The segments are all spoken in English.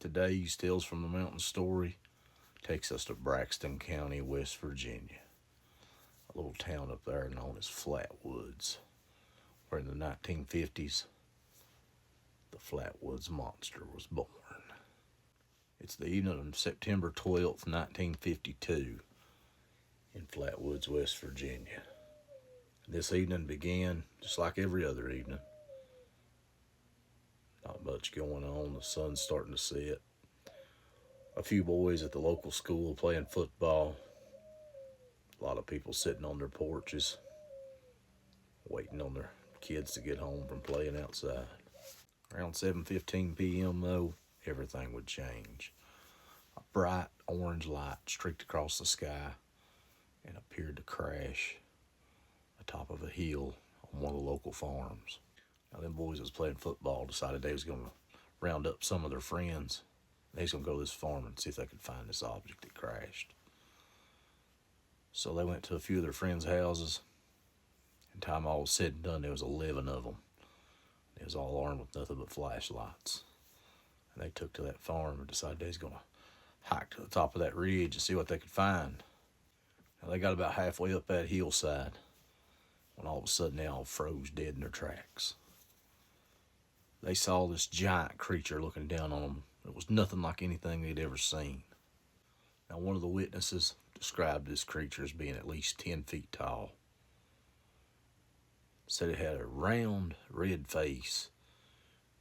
Today's Tales from the Mountain story takes us to Braxton County, West Virginia, a little town up there known as Flatwoods, where in the 1950s, the Flatwoods Monster was born. It's the evening of September 12th, 1952, in Flatwoods, West Virginia. This evening began just like every other evening. Not much going on. The sun's starting to set. A few boys at the local school playing football. A lot of people sitting on their porches, waiting on their kids to get home from playing outside. Around 7:15 p.m. though, everything would change. A bright orange light streaked across the sky and appeared to crash atop of a hill on one of the local farms. Now, them boys that was playing football decided they was going to round up some of their friends. They was going to go to this farm and see if they could find this object that crashed. So they went to a few of their friends' houses, and time all was said and done, there was 11 of them. They was all armed with nothing but flashlights. And they took to that farm and decided they was going to hike to the top of that ridge and see what they could find. Now, they got about halfway up that hillside when all of a sudden they all froze dead in their tracks. They saw this giant creature looking down on them. It was nothing like anything they'd ever seen. Now, one of the witnesses described this creature as being at least 10 feet tall. Said it had a round, red face,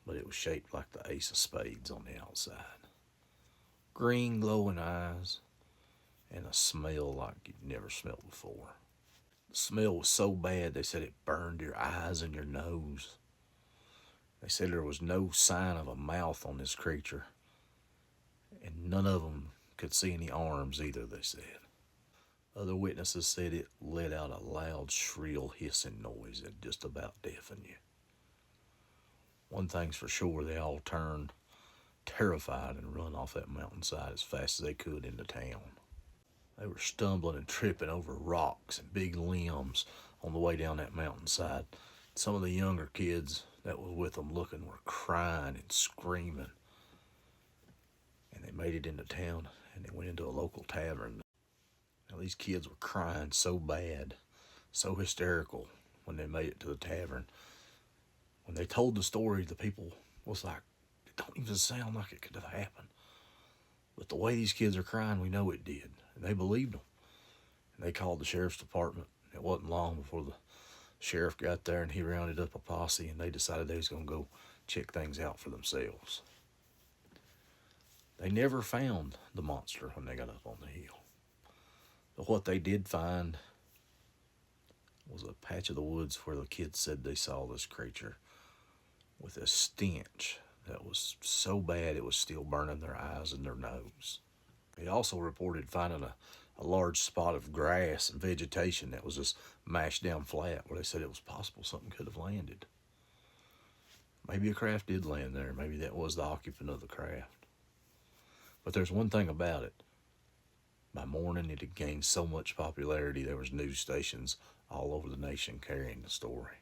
but it was shaped like the ace of spades on the outside. Green, glowing eyes, and a smell like you'd never smelled before. The smell was so bad, they said it burned your eyes and your nose. They said there was no sign of a mouth on this creature, and none of them could see any arms either, they said. Other witnesses said it let out a loud, shrill hissing noise that just about deafened you. One thing's for sure, they all turned terrified and run off that mountainside as fast as they could into town. They were stumbling and tripping over rocks and big limbs on the way down that mountainside. Some of the younger kids that was with them looking were crying and screaming. And they made it into town and they went into a local tavern. Now, these kids were crying so bad, so hysterical when they made it to the tavern. When they told the story, the people was like, it don't even sound like it could have happened. But the way these kids are crying, we know it did. And they believed them. And they called the sheriff's department. It wasn't long before the sheriff got there and he rounded up a posse and they decided they was going to go check things out for themselves. They never found the monster when they got up on the hill. But what they did find was a patch of the woods where the kids said they saw this creature with a stench that was so bad it was still burning their eyes and their nose. They also reported finding a large spot of grass and vegetation that was just mashed down flat, where they said it was possible something could have landed. Maybe a craft did land there. Maybe that was the occupant of the craft. But there's one thing about it. By morning, it had gained so much popularity, there was news stations all over the nation carrying the story.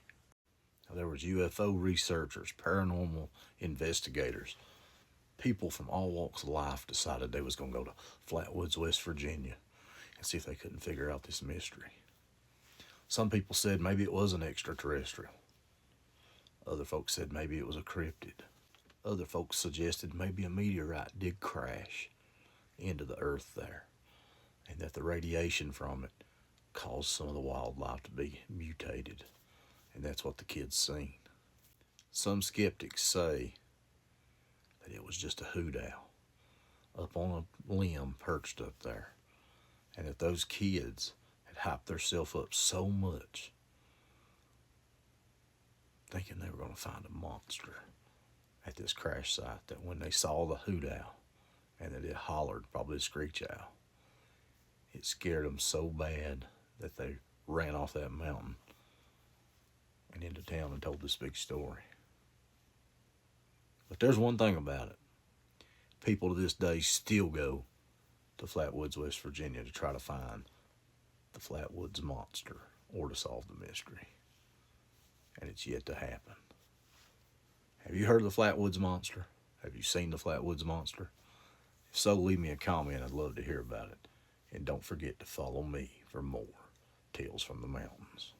Now, there was UFO researchers, paranormal investigators. People from all walks of life decided they was going to go to Flatwoods, West Virginia, and see if they couldn't figure out this mystery. Some people said maybe it was an extraterrestrial. Other folks said maybe it was a cryptid. Other folks suggested maybe a meteorite did crash into the earth there, and that the radiation from it caused some of the wildlife to be mutated, and that's what the kids seen. Some skeptics say that it was just a hoot owl up on a limb perched up there, and that those kids had hyped themselves up so much thinking they were going to find a monster at this crash site that when they saw the hoot owl and that it hollered, probably a screech owl, it scared them so bad that they ran off that mountain and into town and told this big story. But there's one thing about it. People to this day still go to Flatwoods, West Virginia to try to find the Flatwoods Monster or to solve the mystery. And it's yet to happen. Have you heard of the Flatwoods Monster? Have you seen the Flatwoods Monster? If so, leave me a comment. I'd love to hear about it. And don't forget to follow me for more Tales from the Mountains.